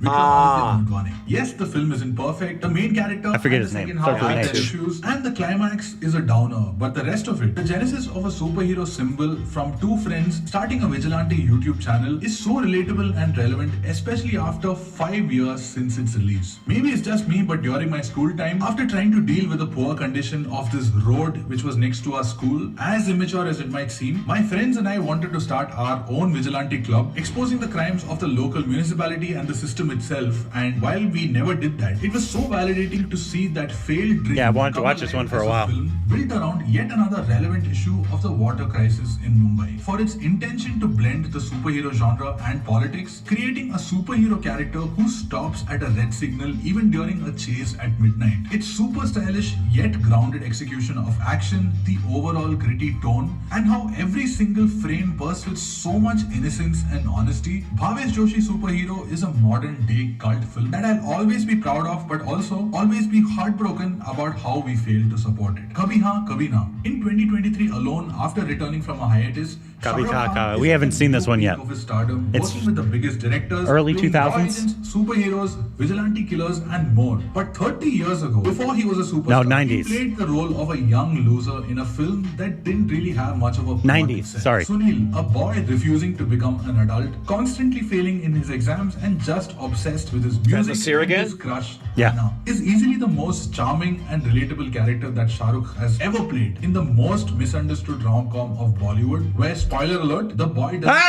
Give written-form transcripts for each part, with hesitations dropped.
Vikram Motwane. Yes, the film isn't perfect. The main character, I forget and his the name. second Starts half with an has H. issues, and the climax is a downer. But the rest of it, the genesis of a superhero symbol from two friends starting a vigilante YouTube channel, is so relatable and relevant, especially after 5 years since its release. Maybe it's just me, but during my school time, after trying to deal with the poor condition of this road which was next to our school, as immature as it might seem, my friends and I wanted to start our own vigilante club, exposing the crimes of the local municipality and the system itself. And while we never did that, it was so validating to see that failed dream. Yeah, I wanted to come watch this alive one for a as while. film built around yet another relevant issue of the water crisis in Mumbai. For its intention to blend the superhero genre and politics, creating a superhero character who stops at a red signal even during a chase at midnight. Its super stylish yet grounded execution of action, the overall gritty tone, and how every single frame bursts with so much innocence and honesty. Bhavesh Joshi Superhero is a modern day cult film that I'll always be proud of, but also always be heartbroken about how we failed to support it. Kabhi Haan Kabhi Na. In 2023 alone, after returning from a hiatus, Shah Kabhi Rukh Haan Khan Kabhi. We is haven't at the seen this new one peak yet. of his stardom, It's working with the biggest directors, early doing 2000s? raw agents, superheroes, vigilante killers, and more. But 30 years ago, before he was a superstar, No, he 90s. played the role of a young loser in a film that didn't really have much of a plot 90s, itself. sorry. Sunil, a boy refusing to become an adult, constantly failing in his exams and just obsessed with his music Nasir and again? his crush, Yeah. Anna, is easily the most charming and relatable character that Shah Rukh has ever played in the most misunderstood rom-com of Bollywood, where, spoiler alert, the boy doesn't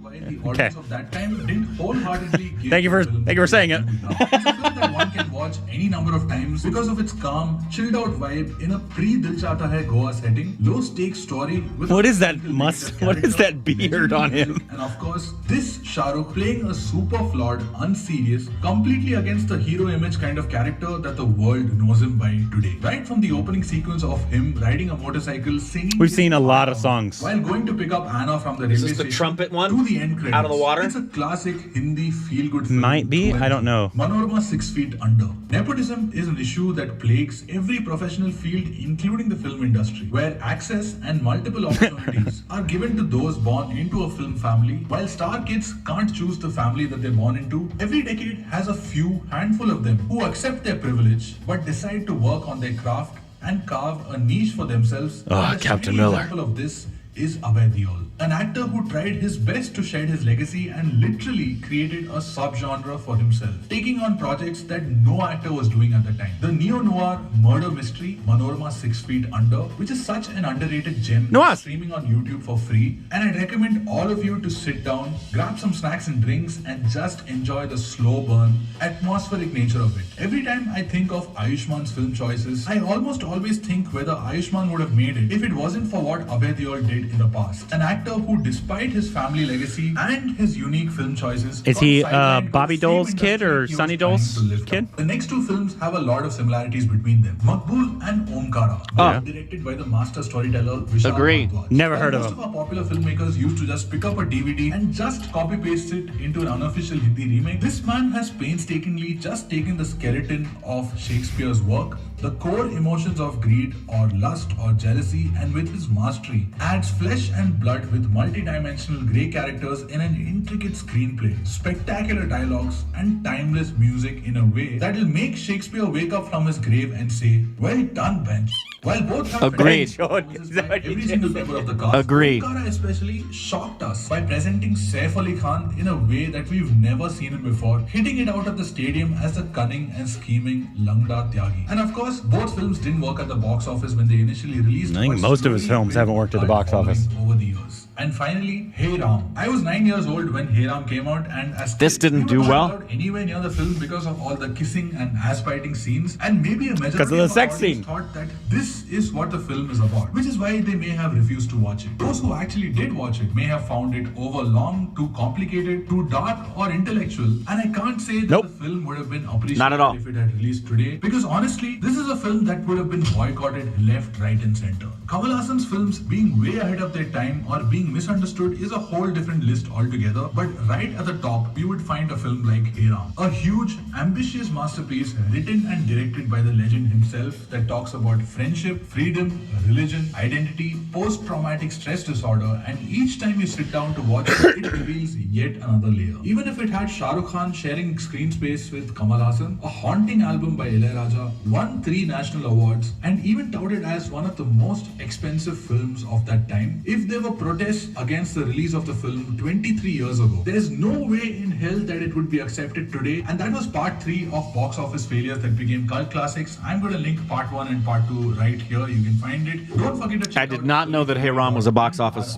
why the audience of that time didn't wholeheartedly give Thank you for- the film thank you for saying it. It's a film that one can watch any number of times because of its calm, chilled out vibe in a pre-Dil Chahta Hai Goa setting, low stakes story with What a is that single must- major what is character, that beard on him? music, and of course, this Shah Rukh playing a super flawed, unserious, completely against the hero image kind of character that the world knows him by today. Right from the opening sequence of him riding a motorcycle, singing. We've his seen a lot song of songs. while going to pick up Anna from the railway this the station trumpet one? to the end credits. Out of the water? It's a classic Hindi feel-good film. Might be, I don't know. Manorama 6 Feet Under. Nepotism is an issue that plagues every professional field, including the film industry, where access and multiple opportunities are given to those born into a film family, while star kids can't choose the family that they're born into. Every decade has a few handful of them who accept their privilege but decide to work on their craft and carve a niche for themselves. Ah, And a Captain shining Miller. example of this is Abhay Deol, an actor who tried his best to shed his legacy and literally created a subgenre for himself, taking on projects that no actor was doing at the time. The neo-noir murder mystery Manorama 6 Feet Under, which is such an underrated gem, Noir. is streaming on YouTube for free, and I recommend all of you to sit down, grab some snacks and drinks, and just enjoy the slow burn, atmospheric nature of it. Every time I think of Ayushman's film choices, I almost always think whether Ayushman would have made it if it wasn't for what Abhay Deol did in the past. An actor who, despite his family legacy and his unique film choices, Is got he, sidelined to Bobby the same Dole's kid industry or he was Sonny trying Dole's to lift kid? up. The next two films have a lot of similarities between them. Maqbool and Omkara, both directed by the master storyteller Vishal Agreed. Bhardwaj. Never While heard of most him. of our popular filmmakers used to just pick up a DVD and just copy paste it into an unofficial Hindi remake, this man has painstakingly just taken the skeleton of Shakespeare's work, the core emotions of greed or lust or jealousy, and with his mastery adds flesh and blood with multi-dimensional grey characters in an intricate screenplay, spectacular dialogues, and timeless music in a way that will make Shakespeare wake up from his grave and say, "Well done, Ben." While both have Agreed. performances by every single member of the cast, Agreed. Omkara especially shocked us by presenting Saif Ali Khan in a way that we've never seen him before, hitting it out of the stadium as the cunning and scheming Langda Tyagi. And of course, both films didn't work at the box office when they initially released. I think but most of his slowly films built haven't worked at the a box office. following over the years. And finally, Hey Ram. I was 9 years old when Hey Ram came out, and as This kids, didn't we were do not well? allowed anywhere near the film because of all the kissing and ass-biting scenes, and maybe a majority Because of the our sex audience scene. thought that this is what the film is about, which is why they may have refused to watch it. Those who actually did watch it may have found it overlong, too complicated, too dark, or intellectual, and I can't say that Nope. the film would have been appreciated Not at all. if it had released today, because honestly, this is a film that would have been boycotted left, right, and center. Kamal Hassan's films being way ahead of their time or being being misunderstood is a whole different list altogether. But right at the top, we would find a film like Hey Ram, a huge, ambitious masterpiece written and directed by the legend himself that talks about friendship, freedom, religion, identity, post-traumatic stress disorder, and each time you sit down to watch it, it reveals yet another layer. Even if it had Shah Rukh Khan sharing screen space with Kamal Hassan, a haunting album by Ilaiyaraaja, won 3 national awards, and even touted as one of the most expensive films of that time, if there were protests against the release of the film 23 years ago, there's no way in hell that it would be accepted today. And that was part 3 of box office failures that became cult classics. I'm going to link part 1 and part 2 right here. You can find it. Don't forget to check I did not know that Hey Ram was a box office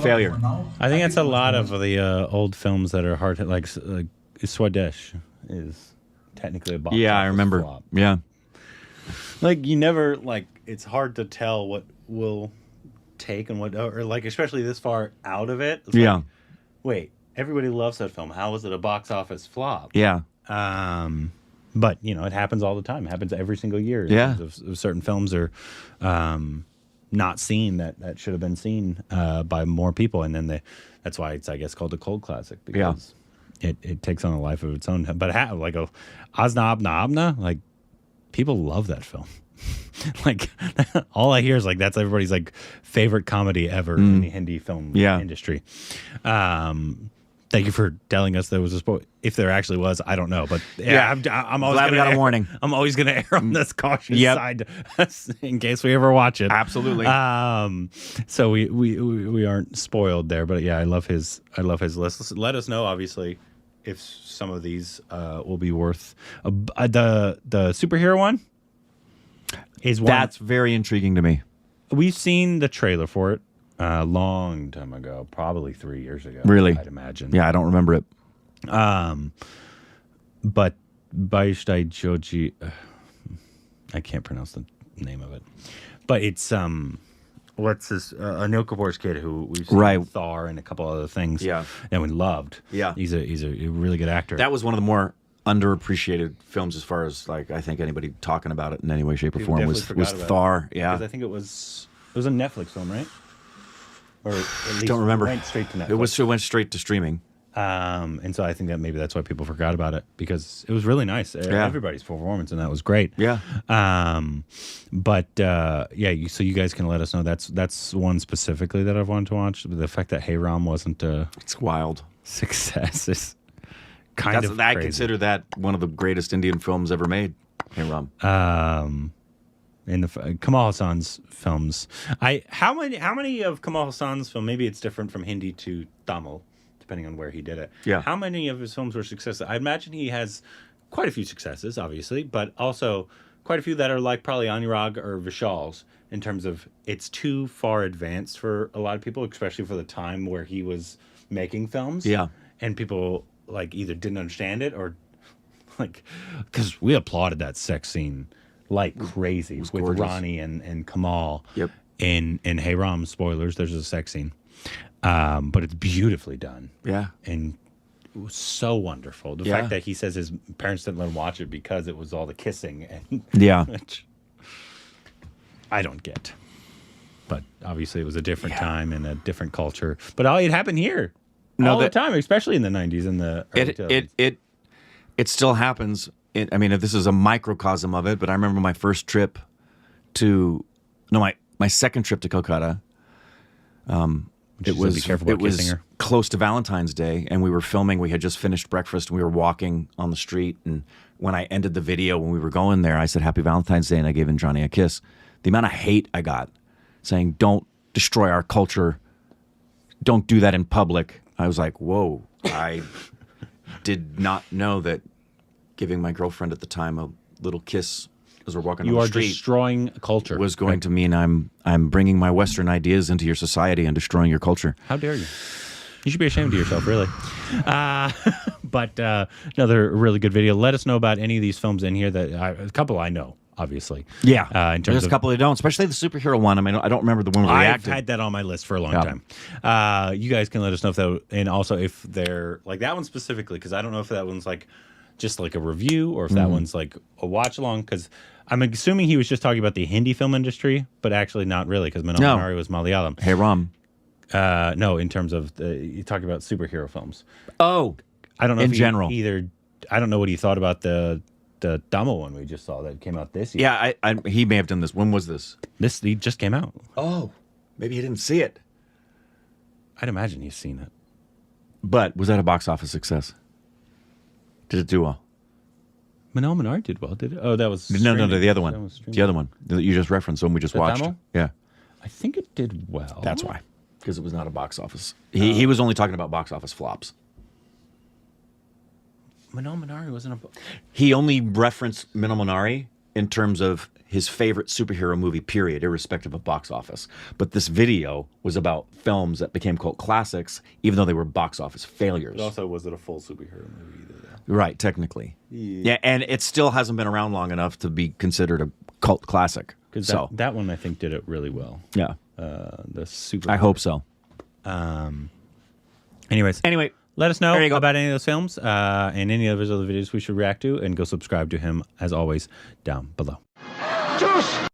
failure. I think that's a lot of the old films that are hard to, like Swadesh is technically a box Yeah, office I remember. flop. Yeah. Like, you never, like, it's hard to tell what will take and what, or like, especially this far out of it. It's Yeah. like, wait, everybody loves that film. How was it a box office flop? Yeah. But, you know, it happens all the time. It happens every single year. Yeah. Of certain films are not seen that should have been seen by more people. And then that's why it's, I guess, called a cult classic, because it takes on a life of its own. But like Azna Abna Abna, like, people love that film. Like, all I hear is like that's everybody's like favorite comedy ever in the Hindi film industry. Thank you for telling us there was a spoil. If there actually was, I don't know, but I'm always Glad we got a warning. I'm always going to err on this cautious side in case we ever watch it. Absolutely. So we aren't spoiled there, but yeah, I love his list. Let us know, obviously, if some of these will be worth the superhero one. Is one That's very intriguing to me. we've seen the trailer for it a long time ago, probably 3 years ago. Really? I'd imagine. Yeah, I don't remember it. But Baishtai Joji, I can't pronounce the name of it, but it's what's this Anil Kapoor's kid who we've seen in Thor and a couple other things. Yeah. And we loved. Yeah. He's a really good actor. That was one of the more underappreciated films as far as like I think anybody talking about it in any way, shape, or form was Thor. Yeah. Because I think it was a Netflix film, right? Or at least don't remember. It went straight to Netflix. It went straight to streaming. And so I think that maybe that's why people forgot about it, because it was really nice. Everybody's performance and that was great. Yeah. So you guys can let us know. That's one specifically that I've wanted to watch. The fact that Hey Ram wasn't It's wild. success is kind of I crazy. consider that one of the greatest Indian films ever made. Hey Ram. In the Kamal Hassan's films, how many of Kamal Hassan's film? Maybe it's different from Hindi to Tamil, depending on where he did it. Yeah. How many of his films were successes? I imagine he has quite a few successes, obviously, but also quite a few that are like probably Anurag or Vishal's in terms of it's too far advanced for a lot of people, especially for the time where he was making films. Yeah. And people like either didn't understand it or like, because we applauded that sex scene like crazy with gorgeous. Ronnie and Kamal. Yep. In Hey Ram, spoilers, there's a sex scene. But it's beautifully done. Yeah. And it was so wonderful. The fact that he says his parents didn't let him watch it because it was all the kissing. And Yeah. which I don't get. But obviously it was a different time and a different culture. But it happened here all the time, especially in the 90s and the early 2000s. It still happens. I mean, if this is a microcosm of it, but I remember my first trip my second trip to Kolkata. It was close to Valentine's Day, and we were filming. We had just finished breakfast, and we were walking on the street. And when I ended the video, when we were going there, I said, "Happy Valentine's Day," and I gave Johnny a kiss. The amount of hate I got saying, "Don't destroy our culture. Don't do that in public." I was like, "Whoa!" I did not know that giving my girlfriend at the time a little kiss as we're walking on the street, you are destroying culture, was going to mean I'm bringing my Western ideas into your society and destroying your culture. How dare you? You should be ashamed of yourself, really. But another really good video. Let us know about any of these films in here. A couple I know, obviously. Yeah, in terms there's a couple that don't, especially the superhero one. I mean, I don't remember the one where we acted. I've had that on my list for a long time. You guys can let us know if that, and also if they're like that one specifically, because I don't know if that one's like just like a review or if that one's like a watch along, because I'm assuming he was just talking about the Hindi film industry, but actually not really, because Manal Minari was Malayalam. Hey Ram. No, in terms of you talking about superhero films. Oh, I don't know in if general. I don't know what he thought about the Damo one we just saw that came out this year. Yeah, he may have done this. When was this? He just came out. Oh, maybe he didn't see it. I'd imagine he's seen it. But was that a box office success? Did it do well? Manal Menard did well, did it? Oh, that was No, the other That one. was streaming. The other one that you just referenced, the one we just watched. Damo? Yeah, I think it did well. that's why. Because it was not a box office. He was only talking about box office flops. Manal Menard wasn't a. He only referenced Minal Minari in terms of his favorite superhero movie, period, irrespective of box office. But this video was about films that became cult classics, even though they were box office failures. It also wasn't a full superhero movie either. Right, technically. Yeah, and it still hasn't been around long enough to be considered a cult classic. Because So, that one I think did it really well. yeah, The super. I hope so. Anyways, Anyway, let us know there you go. about any of those films and any of his other videos we should react to, and go subscribe to him as always down below. Juice!